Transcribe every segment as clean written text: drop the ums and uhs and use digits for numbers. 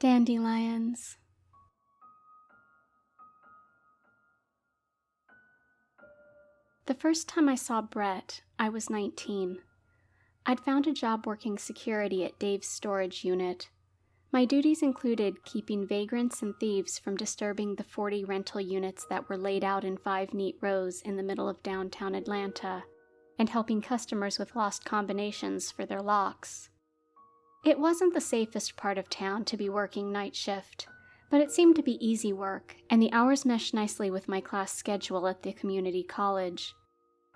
Dandelions. The first time I saw Brett, I was 19. I'd found a job working security at Dave's storage unit. My duties included keeping vagrants and thieves from disturbing the 40 rental units that were laid out in 5 neat rows in the middle of downtown Atlanta, and helping customers with lost combinations for their locks. It wasn't the safest part of town to be working night shift, but it seemed to be easy work, and the hours meshed nicely with my class schedule at the community college.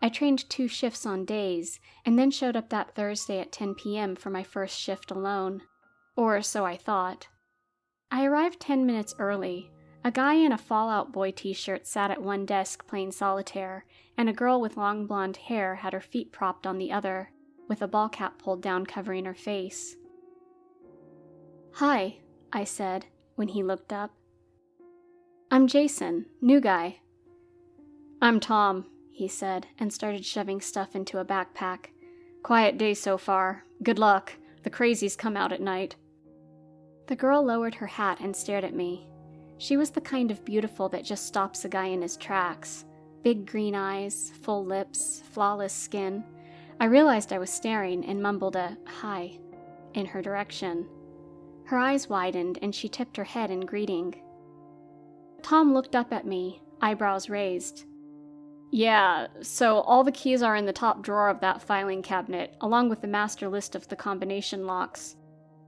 I trained 2 shifts on days, and then showed up that Thursday at 10 p.m. for my first shift alone. Or so I thought. I arrived 10 minutes early. A guy in a Fallout Boy t-shirt sat at one desk playing solitaire, and a girl with long blonde hair had her feet propped on the other, with a ball cap pulled down covering her face. "Hi," I said, when he looked up. "I'm Jason, new guy." "I'm Tom," he said, and started shoving stuff into a backpack. "Quiet day so far. Good luck. The crazies come out at night." The girl lowered her hat and stared at me. She was the kind of beautiful that just stops a guy in his tracks. Big green eyes, full lips, flawless skin. I realized I was staring and mumbled a "hi" in her direction. Her eyes widened and she tipped her head in greeting. Tom looked up at me, eyebrows raised. "Yeah, so all the keys are in the top drawer of that filing cabinet, along with the master list of the combination locks.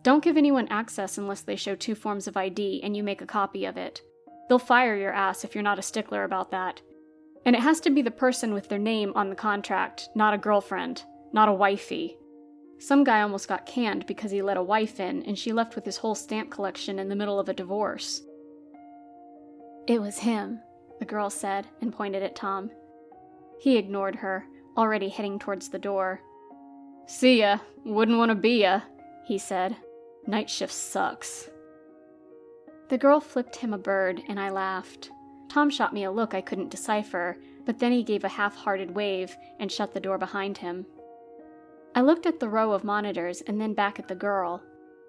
Don't give anyone access unless they show 2 forms of ID and you make a copy of it. They'll fire your ass if you're not a stickler about that. And it has to be the person with their name on the contract, not a girlfriend, not a wifey. Some guy almost got canned because he let a wife in and she left with his whole stamp collection in the middle of a divorce." "It was him," the girl said and pointed at Tom. He ignored her, already heading towards the door. "See ya. Wouldn't want to be ya," he said. "Night shift sucks." The girl flipped him a bird and I laughed. Tom shot me a look I couldn't decipher, but then he gave a half-hearted wave and shut the door behind him. I looked at the row of monitors and then back at the girl.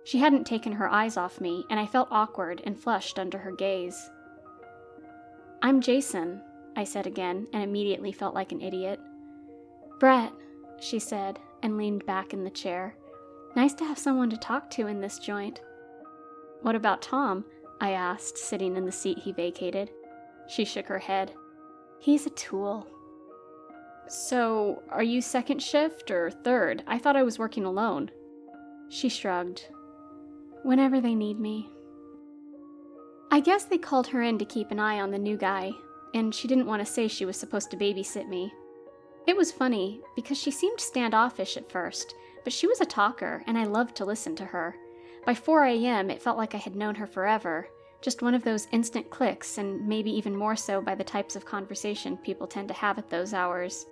She hadn't taken her eyes off me, and I felt awkward and flushed under her gaze. "I'm Jason," I said again, and immediately felt like an idiot. "Brett," she said, and leaned back in the chair. "Nice to have someone to talk to in this joint." "What about Tom?" I asked, sitting in the seat he vacated. She shook her head. "He's a tool." "So, are you second shift or third? I thought I was working alone." She shrugged. "Whenever they need me." I guess they called her in to keep an eye on the new guy, and she didn't want to say she was supposed to babysit me. It was funny, because she seemed standoffish at first, but she was a talker, and I loved to listen to her. By 4 a.m., it felt like I had known her forever, just one of those instant clicks, and maybe even more so by the types of conversation people tend to have at those hours.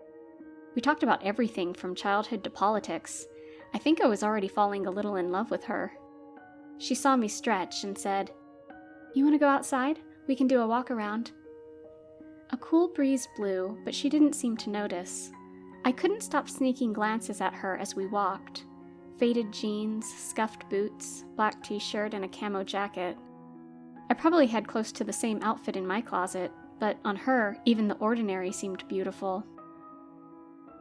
We talked about everything from childhood to politics. I think I was already falling a little in love with her. She saw me stretch and said, "You want to go outside? We can do a walk around." A cool breeze blew, but she didn't seem to notice. I couldn't stop sneaking glances at her as we walked. Faded jeans, scuffed boots, black t-shirt, and a camo jacket. I probably had close to the same outfit in my closet, but on her, even the ordinary seemed beautiful.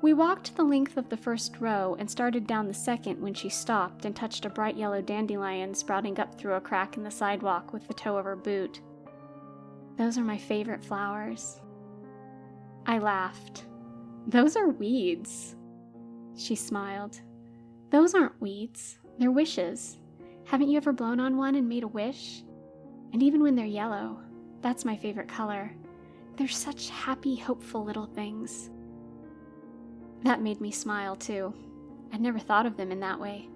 We walked the length of the first row and started down the second when she stopped and touched a bright yellow dandelion sprouting up through a crack in the sidewalk with the toe of her boot. "Those are my favorite flowers." I laughed. "Those are weeds." She smiled. "Those aren't weeds. They're wishes. Haven't you ever blown on one and made a wish? And even when they're yellow, that's my favorite color. They're such happy, hopeful little things." That made me smile, too. I'd never thought of them in that way.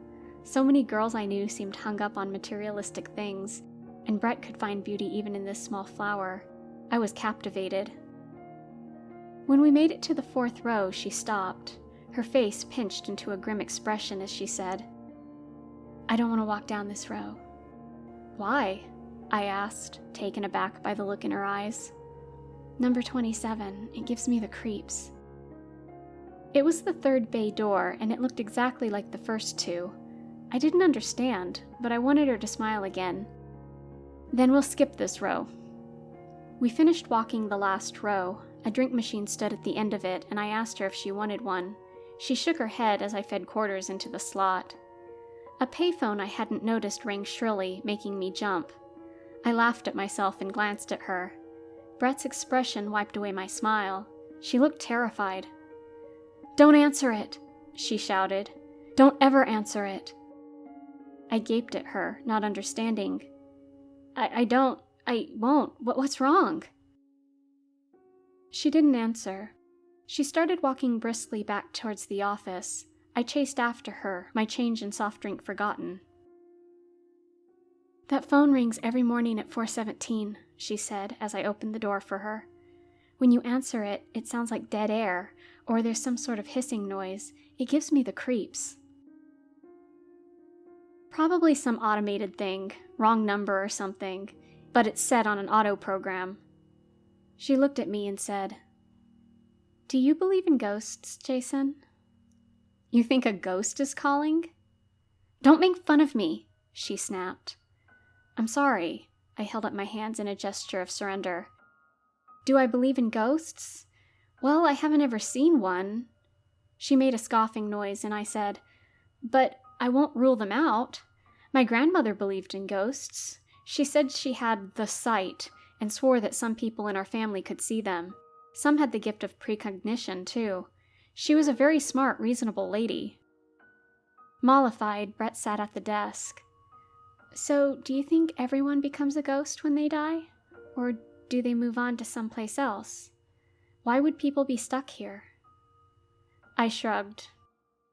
So many girls I knew seemed hung up on materialistic things, and Brett could find beauty even in this small flower. I was captivated. When we made it to the 4th row, she stopped. Her face pinched into a grim expression as she said, "I don't want to walk down this row." "Why?" I asked, taken aback by the look in her eyes. "Number 27, it gives me the creeps." It was the 3rd bay door, and it looked exactly like the first 2. I didn't understand, but I wanted her to smile again. Then we'll skip this row. We finished walking the last row. A drink machine stood at the end of it, and I asked her if she wanted one. She shook her head as I fed quarters into the slot. A payphone I hadn't noticed rang shrilly, making me jump. I laughed at myself and glanced at her. Brett's expression wiped away my smile. She looked terrified. "Don't answer it," she shouted. "Don't ever answer it." I gaped at her, not understanding. I won't. What's wrong?" She didn't answer. She started walking briskly back towards the office. I chased after her, my change and soft drink forgotten. "That phone rings every morning at 4:17, she said as I opened the door for her. "When you answer it, it sounds like dead air, or there's some sort of hissing noise. It gives me the creeps." Probably some automated thing, wrong number or something, but it's set on an auto program. She looked at me and said, "Do you believe in ghosts, Jason?" "You think a ghost is calling?" "Don't make fun of me," she snapped. "I'm sorry." I held up my hands in a gesture of surrender. "Do I believe in ghosts? Well, I haven't ever seen one." She made a scoffing noise, and I said, "But I won't rule them out. My grandmother believed in ghosts. She said she had the sight and swore that some people in our family could see them. Some had the gift of precognition, too. She was a very smart, reasonable lady." Mollified, Brett sat at the desk. "So, do you think everyone becomes a ghost when they die? Or do they move on to someplace else? Why would people be stuck here?" I shrugged.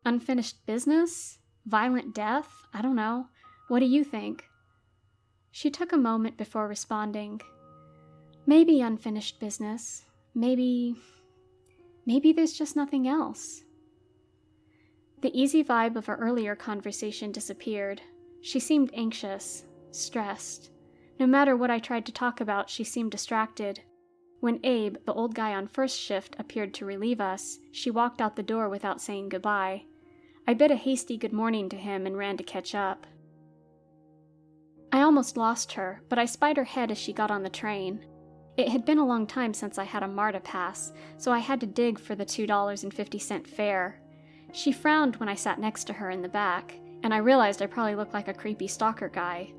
"Unfinished business? Violent death? I don't know. What do you think?" She took a moment before responding. "Maybe unfinished business. Maybe there's just nothing else." The easy vibe of our earlier conversation disappeared. She seemed anxious, stressed. No matter what I tried to talk about, she seemed distracted. When Abe, the old guy on first shift, appeared to relieve us, she walked out the door without saying goodbye. I bid a hasty good morning to him and ran to catch up. I almost lost her, but I spied her head as she got on the train. It had been a long time since I had a MARTA pass, so I had to dig for the $2.50 fare. She frowned when I sat next to her in the back, and I realized I probably looked like a creepy stalker guy.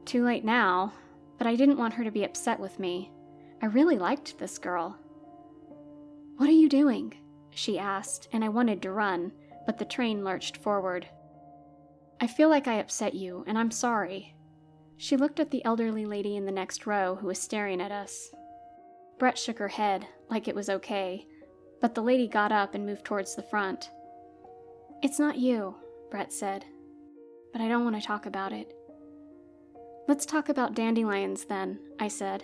Too late now, but I didn't want her to be upset with me. I really liked this girl. "What are you doing?" she asked, and I wanted to run, but the train lurched forward. "I feel like I upset you, and I'm sorry." She looked at the elderly lady in the next row who was staring at us. Brett shook her head, like it was okay, but the lady got up and moved towards the front. "It's not you," Brett said, "but I don't want to talk about it." "Let's talk about dandelions then," I said.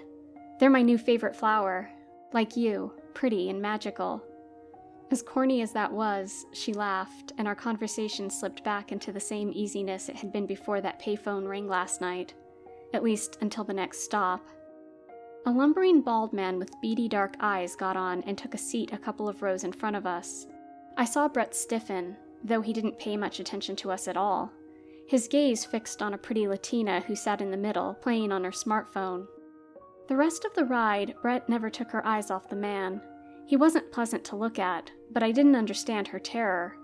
"They're my new favorite flower. Like you, pretty and magical." As corny as that was, she laughed, and our conversation slipped back into the same easiness it had been before that payphone rang last night. At least until the next stop. A lumbering bald man with beady dark eyes got on and took a seat a couple of rows in front of us. I saw Brett stiffen, though he didn't pay much attention to us at all. His gaze fixed on a pretty Latina who sat in the middle, playing on her smartphone. The rest of the ride, Brett never took her eyes off the man. He wasn't pleasant to look at, but I didn't understand her terror.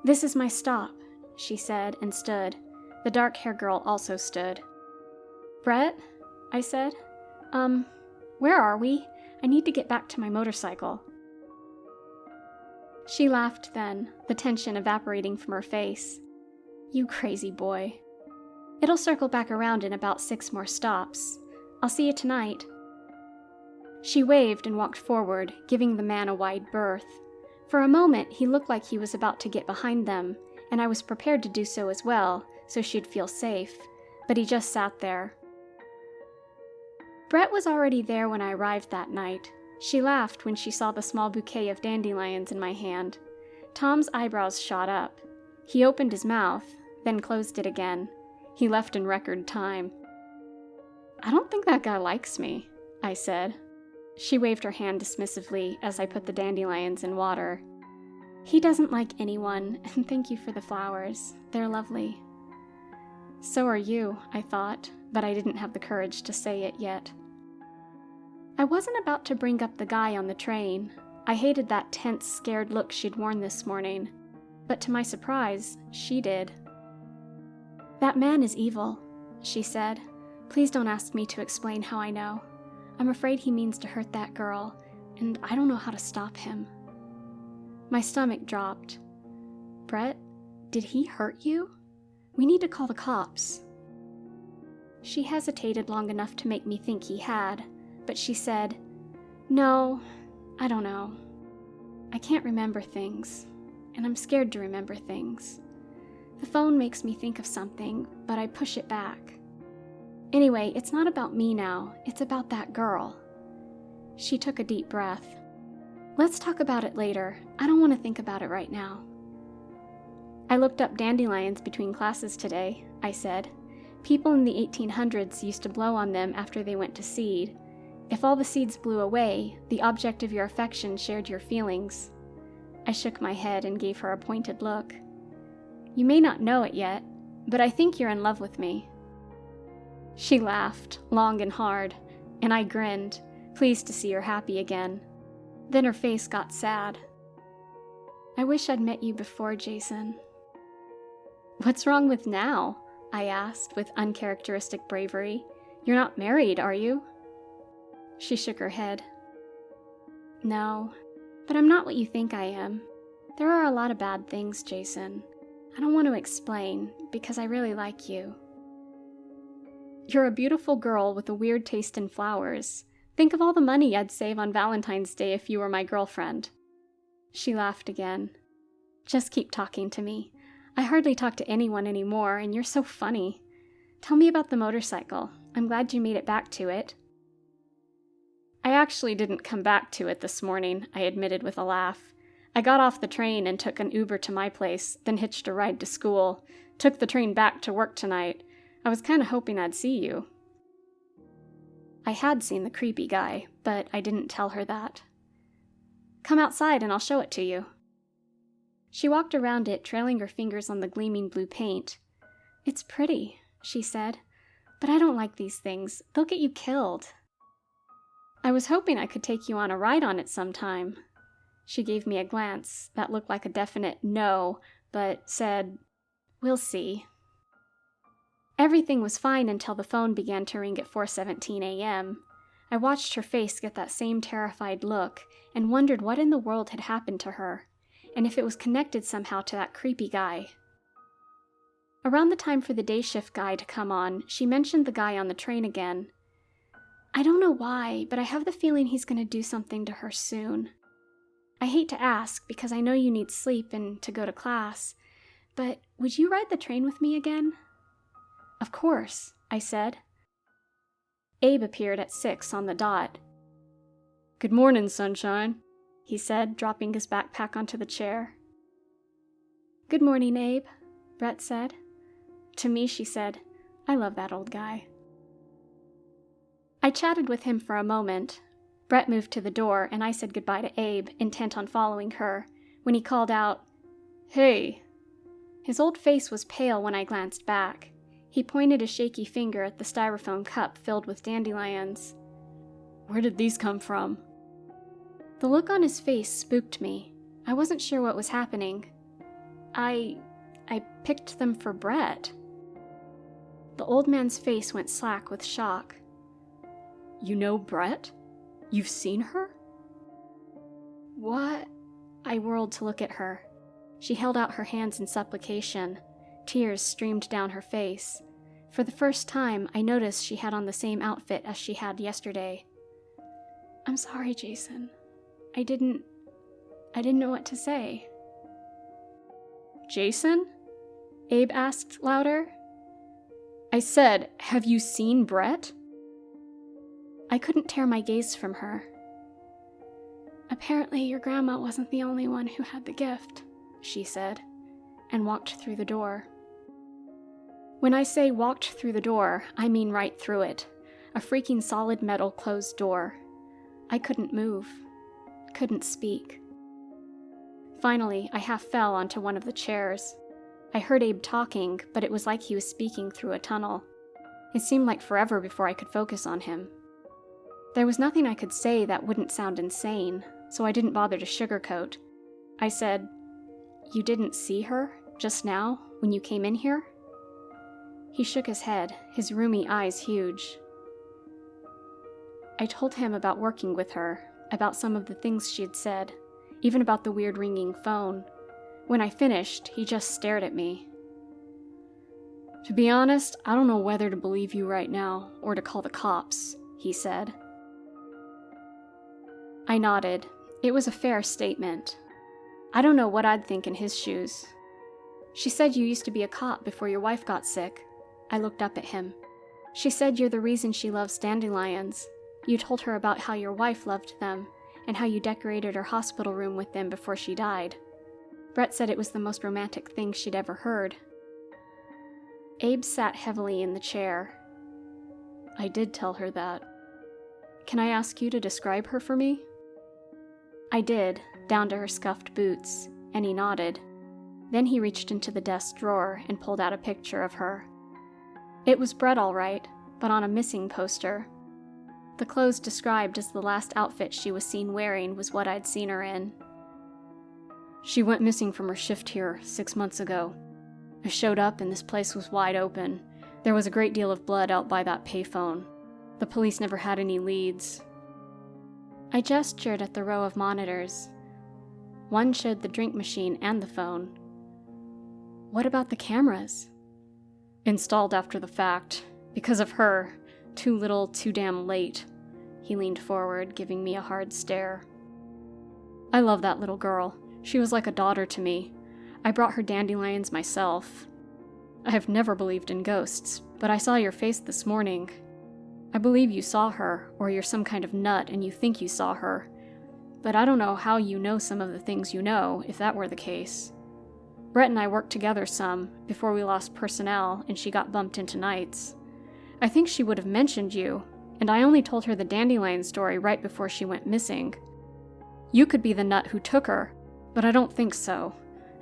"This is my stop," she said, and stood. The dark-haired girl also stood. "Brett?" I said. Where are we? I need to get back to my motorcycle." She laughed then, the tension evaporating from her face. "You crazy boy. It'll circle back around in about 6 more stops. I'll see you tonight." She waved and walked forward, giving the man a wide berth. For a moment, he looked like he was about to get behind them, and I was prepared to do so as well, so she'd feel safe, but he just sat there. Brett was already there when I arrived that night. She laughed when she saw the small bouquet of dandelions in my hand. Tom's eyebrows shot up. He opened his mouth, then closed it again. He left in record time. "I don't think that guy likes me," I said. She waved her hand dismissively as I put the dandelions in water. "He doesn't like anyone, and thank you for the flowers. They're lovely." So are you, I thought, but I didn't have the courage to say it yet. I wasn't about to bring up the guy on the train. I hated that tense, scared look she'd worn this morning, but to my surprise, she did. "That man is evil," she said. "Please don't ask me to explain how I know. I'm afraid he means to hurt that girl, and I don't know how to stop him." My stomach dropped. "Brett, did he hurt you? We need to call the cops." She hesitated long enough to make me think he had, but she said, "No, I don't know. I can't remember things, and I'm scared to remember things. The phone makes me think of something, but I push it back. Anyway, it's not about me now, it's about that girl." She took a deep breath. "Let's talk about it later. I don't want to think about it right now." "I looked up dandelions between classes today," I said. "People in the 1800s used to blow on them after they went to seed. If all the seeds blew away, the object of your affection shared your feelings." I shook my head and gave her a pointed look. "You may not know it yet, but I think you're in love with me." She laughed, long and hard, and I grinned, pleased to see her happy again. Then her face got sad. "I wish I'd met you before, Jason." "What's wrong with now?" I asked with uncharacteristic bravery. "You're not married, are you?" She shook her head. "No, but I'm not what you think I am. There are a lot of bad things, Jason. I don't want to explain, because I really like you." "You're a beautiful girl with a weird taste in flowers. Think of all the money I'd save on Valentine's Day if you were my girlfriend." She laughed again. "Just keep talking to me. I hardly talk to anyone anymore, and you're so funny. Tell me about the motorcycle. I'm glad you made it back to it." "I actually didn't come back to it this morning," I admitted with a laugh. "I got off the train and took an Uber to my place, then hitched a ride to school. Took the train back to work tonight. I was kind of hoping I'd see you." I had seen the creepy guy, but I didn't tell her that. "Come outside and I'll show it to you." She walked around it, trailing her fingers on the gleaming blue paint. "It's pretty," she said, "but I don't like these things. They'll get you killed." "I was hoping I could take you on a ride on it sometime." She gave me a glance that looked like a definite no, but said, "We'll see." Everything was fine until the phone began to ring at 4:17 a.m. I watched her face get that same terrified look and wondered what in the world had happened to her, and if it was connected somehow to that creepy guy. Around the time for the day shift guy to come on, she mentioned the guy on the train again. "I don't know why, but I have the feeling he's going to do something to her soon. I hate to ask because I know you need sleep and to go to class, but would you ride the train with me again?" "Of course," I said. Abe appeared at 6 on the dot. "Good morning, sunshine," he said, dropping his backpack onto the chair. "Good morning, Abe," Brett said. To me, she said, "I love that old guy." I chatted with him for a moment. Brett moved to the door, and I said goodbye to Abe, intent on following her, when he called out, "Hey!" His old face was pale when I glanced back. He pointed a shaky finger at the styrofoam cup filled with dandelions. "Where did these come from?" The look on his face spooked me. I wasn't sure what was happening. I picked them for Brett." The old man's face went slack with shock. "You know Brett? You've seen her?" "What?" I whirled to look at her. She held out her hands in supplication. Tears streamed down her face. For the first time, I noticed she had on the same outfit as she had yesterday. "I'm sorry, Jason. I didn't know what to say." "Jason?" Abe asked louder. "I said, have you seen Brett?" I couldn't tear my gaze from her. "Apparently your grandma wasn't the only one who had the gift," she said, and walked through the door. When I say walked through the door, I mean right through it. A freaking solid metal closed door. I couldn't move. Couldn't speak. Finally, I half fell onto one of the chairs. I heard Abe talking, but it was like he was speaking through a tunnel. It seemed like forever before I could focus on him. There was nothing I could say that wouldn't sound insane, so I didn't bother to sugarcoat. I said, "You didn't see her, just now, when you came in here?" He shook his head, his roomy eyes huge. I told him about working with her, about some of the things she had said, even about the weird ringing phone. When I finished, he just stared at me. "To be honest, I don't know whether to believe you right now, or to call the cops," he said. I nodded. It was a fair statement. I don't know what I'd think in his shoes. "She said you used to be a cop before your wife got sick." I looked up at him. "She said you're the reason she loves dandelions. You told her about how your wife loved them, and how you decorated her hospital room with them before she died. Brett said it was the most romantic thing she'd ever heard." Abe sat heavily in the chair. "I did tell her that. Can I ask you to describe her for me?" I did, down to her scuffed boots, and he nodded. Then he reached into the desk drawer and pulled out a picture of her. It was Brett all right, but on a missing poster. The clothes described as the last outfit she was seen wearing was what I'd seen her in. "She went missing from her shift here 6 months ago. I showed up and this place was wide open. There was a great deal of blood out by that payphone. The police never had any leads." I gestured at the row of monitors. One showed the drink machine and the phone. "What about the cameras?" "Installed after the fact. Because of her. Too little, too damn late." He leaned forward, giving me a hard stare. "I love that little girl. She was like a daughter to me. I brought her dandelions myself. I have never believed in ghosts, but I saw your face this morning. I believe you saw her, or you're some kind of nut and you think you saw her. But I don't know how you know some of the things you know, if that were the case. Brett and I worked together some, before we lost personnel and she got bumped into nights. I think she would have mentioned you, and I only told her the dandelion story right before she went missing. You could be the nut who took her, but I don't think so.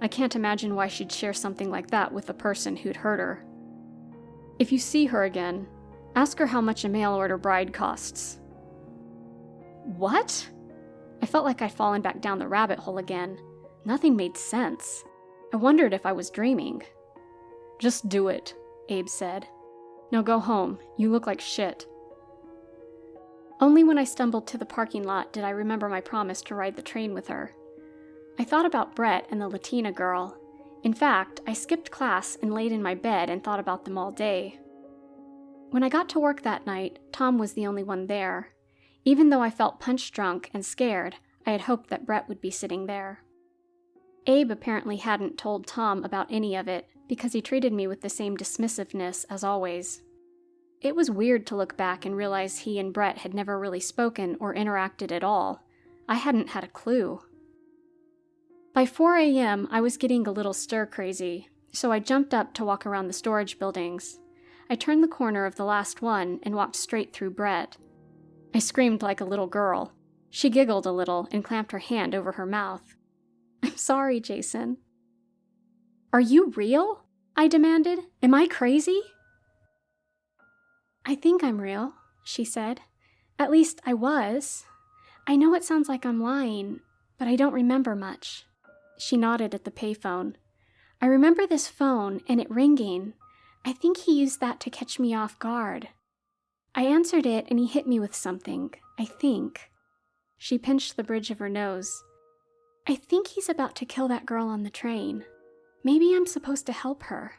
I can't imagine why she'd share something like that with the person who'd hurt her. If you see her again, ask her how much a mail-order bride costs." What? I felt like I'd fallen back down the rabbit hole again. Nothing made sense. I wondered if I was dreaming. "Just do it," Abe said. "Now go home. You look like shit." Only when I stumbled to the parking lot did I remember my promise to ride the train with her. I thought about Brett and the Latina girl. In fact, I skipped class and laid in my bed and thought about them all day. When I got to work that night, Tom was the only one there. Even though I felt punch-drunk and scared, I had hoped that Brett would be sitting there. Abe apparently hadn't told Tom about any of it, because he treated me with the same dismissiveness as always. It was weird to look back and realize he and Brett had never really spoken or interacted at all. I hadn't had a clue. By 4 a.m., I was getting a little stir-crazy, so I jumped up to walk around the storage buildings. I turned the corner of the last one and walked straight through Brett. I screamed like a little girl. She giggled a little and clamped her hand over her mouth. "I'm sorry, Jason." "Are you real?" I demanded. "Am I crazy?" "I think I'm real," she said. "At least I was. I know it sounds like I'm lying, but I don't remember much." She nodded at the payphone. "I remember this phone and it ringing. I think he used that to catch me off guard. I answered it and he hit me with something, I think." She pinched the bridge of her nose. "I think he's about to kill that girl on the train. Maybe I'm supposed to help her."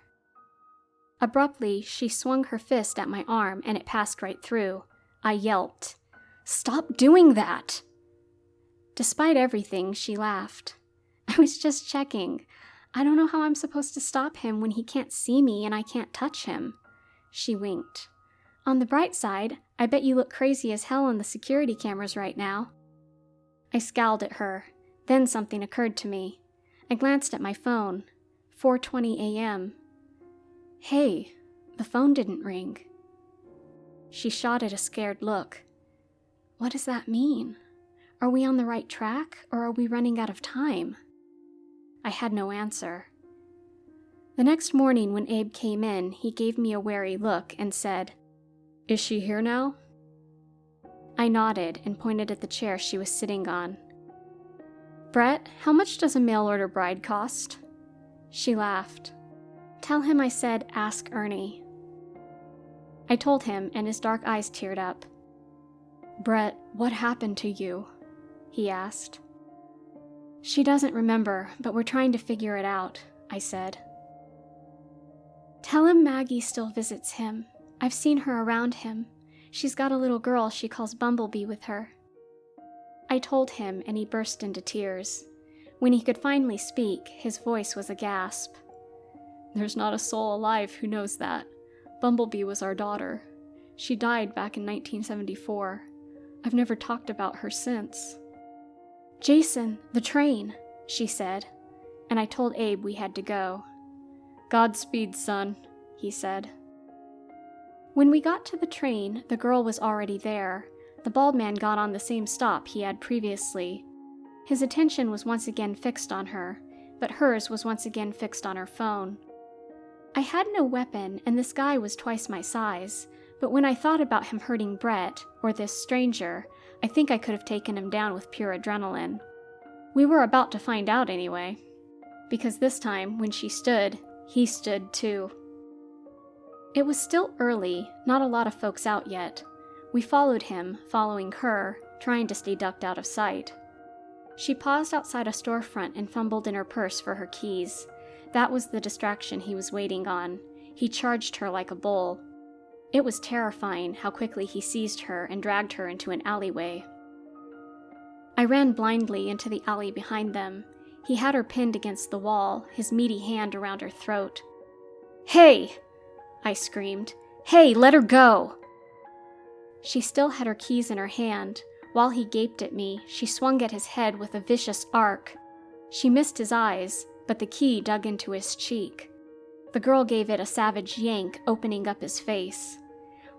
Abruptly, she swung her fist at my arm and it passed right through. I yelped. "Stop doing that!" Despite everything, she laughed. "I was just checking. I don't know how I'm supposed to stop him when he can't see me and I can't touch him." She winked. "On the bright side, I bet you look crazy as hell on the security cameras right now." I scowled at her. Then something occurred to me. I glanced at my phone. 4:20 a.m. Hey, the phone didn't ring. She shot at a scared look. What does that mean? Are we on the right track, or are we running out of time? I had no answer. The next morning when Abe came in, he gave me a wary look and said, Is she here now? I nodded and pointed at the chair she was sitting on. Brett, how much does a mail-order bride cost? She laughed. Tell him I said, ask Ernie. I told him, and his dark eyes teared up. Brett, what happened to you? He asked. She doesn't remember, but we're trying to figure it out, I said. Tell him Maggie still visits him. I've seen her around him. She's got a little girl she calls Bumblebee with her. I told him, and he burst into tears. When he could finally speak, his voice was a gasp. There's not a soul alive who knows that. Bumblebee was our daughter. She died back in 1974. I've never talked about her since. Jason, the train, she said, and I told Abe we had to go. Godspeed, son, he said. When we got to the train, the girl was already there. The bald man got on the same stop he had previously. His attention was once again fixed on her, but hers was once again fixed on her phone. I had no weapon, and this guy was twice my size, but when I thought about him hurting Brett, or this stranger, I think I could have taken him down with pure adrenaline. We were about to find out anyway, because this time, when she stood, he stood too. It was still early, not a lot of folks out yet. We followed him, following her, trying to stay ducked out of sight. She paused outside a storefront and fumbled in her purse for her keys. That was the distraction he was waiting on. He charged her like a bull. It was terrifying how quickly he seized her and dragged her into an alleyway. I ran blindly into the alley behind them. He had her pinned against the wall, his meaty hand around her throat. Hey! I screamed. Hey, let her go! She still had her keys in her hand. While he gaped at me, she swung at his head with a vicious arc. She missed his eyes, but the key dug into his cheek. The girl gave it a savage yank, opening up his face.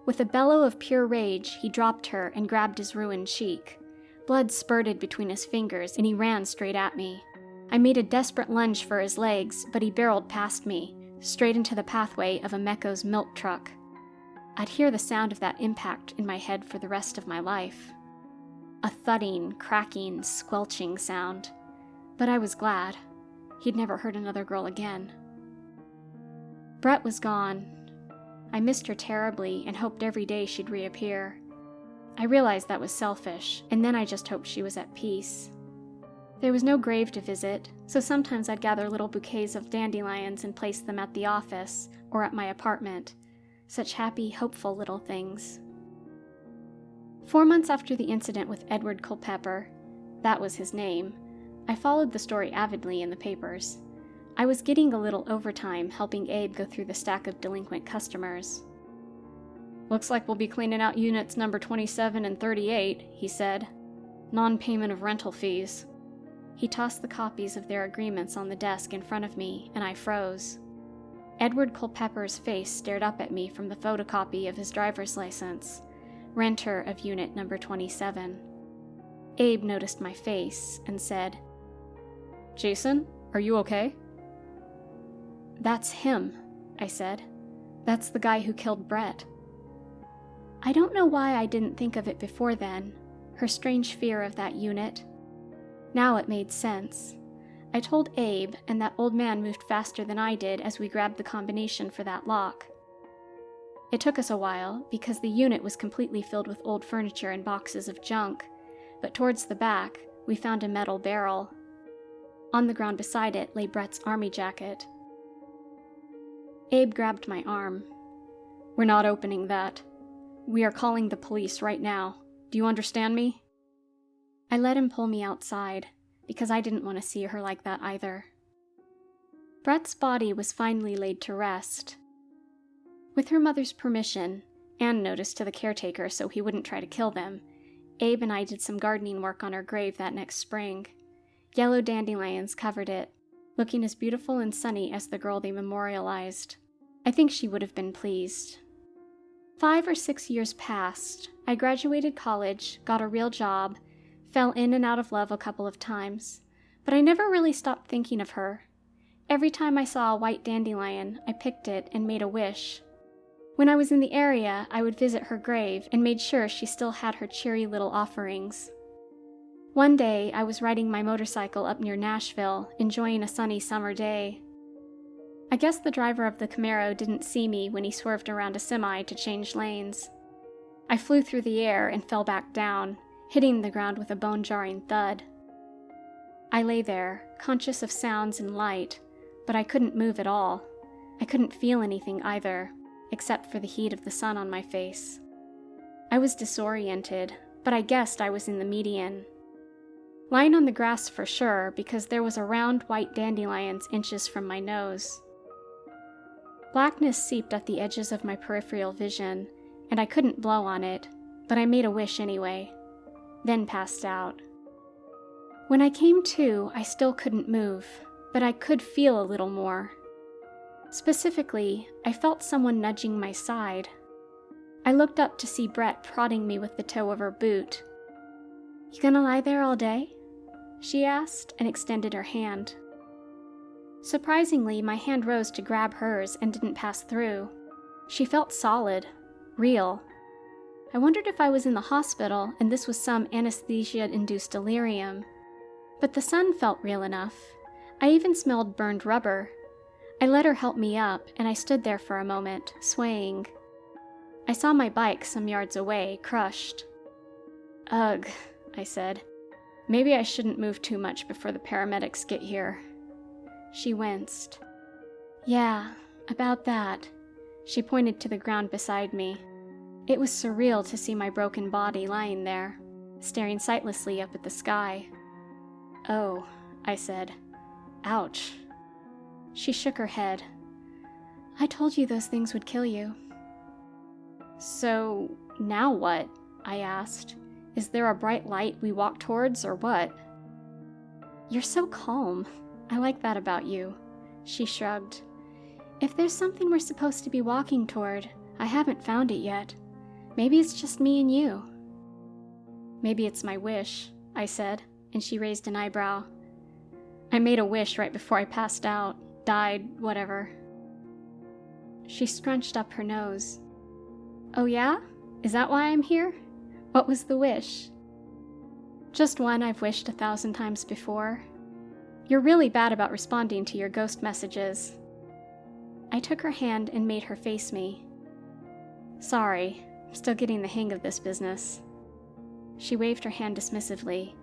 With a bellow of pure rage, he dropped her and grabbed his ruined cheek. Blood spurted between his fingers, and he ran straight at me. I made a desperate lunge for his legs, but he barreled past me, straight into the pathway of a Mecco's milk truck. I'd hear the sound of that impact in my head for the rest of my life. A thudding, cracking, squelching sound. But I was glad. He'd never hurt another girl again. Brett was gone. I missed her terribly and hoped every day she'd reappear. I realized that was selfish, and then I just hoped she was at peace. There was no grave to visit, so sometimes I'd gather little bouquets of dandelions and place them at the office or at my apartment. Such happy, hopeful little things. 4 months after the incident with Edward Culpepper, that was his name, I followed the story avidly in the papers. I was getting a little overtime helping Abe go through the stack of delinquent customers. Looks like we'll be cleaning out units number 27 and 38, he said. Non-payment of rental fees. He tossed the copies of their agreements on the desk in front of me, and I froze. Edward Culpepper's face stared up at me from the photocopy of his driver's license. Renter of unit number 27. Abe noticed my face and said, Jason, are you okay? That's him, I said. That's the guy who killed Brett. I don't know why I didn't think of it before then, her strange fear of that unit. Now it made sense. I told Abe, and that old man moved faster than I did as we grabbed the combination for that lock. It took us a while, because the unit was completely filled with old furniture and boxes of junk, but towards the back, we found a metal barrel. On the ground beside it lay Brett's army jacket. Abe grabbed my arm. We're not opening that. We are calling the police right now. Do you understand me? I let him pull me outside, because I didn't want to see her like that either. Brett's body was finally laid to rest. With her mother's permission, and notice to the caretaker so he wouldn't try to kill them, Abe and I did some gardening work on her grave that next spring. Yellow dandelions covered it, looking as beautiful and sunny as the girl they memorialized. I think she would have been pleased. 5 or 6 years passed. I graduated college, got a real job, fell in and out of love a couple of times, but I never really stopped thinking of her. Every time I saw a white dandelion, I picked it and made a wish. When I was in the area, I would visit her grave and made sure she still had her cheery little offerings. One day, I was riding my motorcycle up near Nashville, enjoying a sunny summer day. I guess the driver of the Camaro didn't see me when he swerved around a semi to change lanes. I flew through the air and fell back down, hitting the ground with a bone-jarring thud. I lay there, conscious of sounds and light, but I couldn't move at all. I couldn't feel anything either, except for the heat of the sun on my face. I was disoriented, but I guessed I was in the median. Lying on the grass for sure, because there was a round white dandelion inches from my nose. Blackness seeped at the edges of my peripheral vision, and I couldn't blow on it, but I made a wish anyway, then passed out. When I came to, I still couldn't move, but I could feel a little more. Specifically, I felt someone nudging my side. I looked up to see Brett prodding me with the toe of her boot. "You gonna lie there all day?" she asked and extended her hand. Surprisingly, my hand rose to grab hers and didn't pass through. She felt solid, real. I wondered if I was in the hospital and this was some anesthesia-induced delirium. But the sun felt real enough. I even smelled burned rubber. I let her help me up, and I stood there for a moment, swaying. I saw my bike some yards away, crushed. "Ugh," I said. "Maybe I shouldn't move too much before the paramedics get here." She winced. "Yeah, about that." She pointed to the ground beside me. It was surreal to see my broken body lying there, staring sightlessly up at the sky. "Oh," I said. "Ouch." She shook her head. "I told you those things would kill you." "So, now what?" I asked. "Is there a bright light we walk towards, or what?" "You're so calm. I like that about you." She shrugged. "If there's something we're supposed to be walking toward, I haven't found it yet. Maybe it's just me and you." "Maybe it's my wish," I said, and she raised an eyebrow. "I made a wish right before I passed out. Died, whatever." She scrunched up her nose. "Oh yeah? Is that why I'm here? What was the wish?" "Just one I've wished 1,000 times before. You're really bad about responding to your ghost messages." I took her hand and made her face me. "Sorry, I'm still getting the hang of this business." She waved her hand dismissively.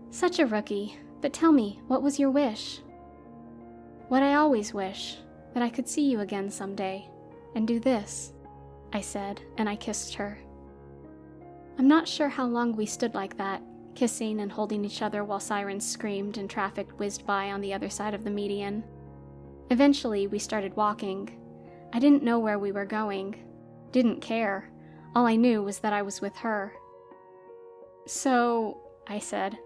"Such a rookie, but tell me, what was your wish?" "What I always wish, that I could see you again someday, and do this," I said, and I kissed her. I'm not sure how long we stood like that, kissing and holding each other while sirens screamed and traffic whizzed by on the other side of the median. Eventually, we started walking. I didn't know where we were going. Didn't care. All I knew was that I was with her. "So," I said,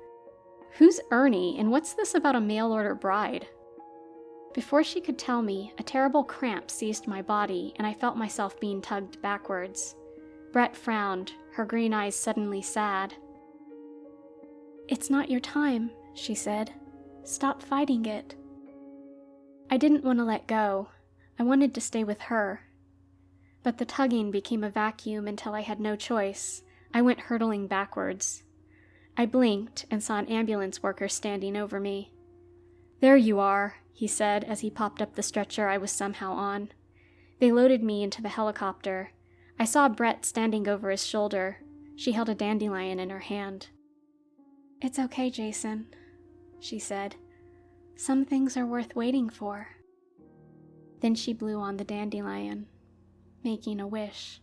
"who's Ernie, and what's this about a mail-order bride?" Before she could tell me, a terrible cramp seized my body, and I felt myself being tugged backwards. Brett frowned, her green eyes suddenly sad. "It's not your time," she said. "Stop fighting it." I didn't want to let go. I wanted to stay with her. But the tugging became a vacuum until I had no choice. I went hurtling backwards. I blinked and saw an ambulance worker standing over me. "There you are," he said as he popped up the stretcher I was somehow on. They loaded me into the helicopter. I saw Brett standing over his shoulder. She held a dandelion in her hand. "It's okay, Jason," she said. "Some things are worth waiting for." Then she blew on the dandelion, making a wish.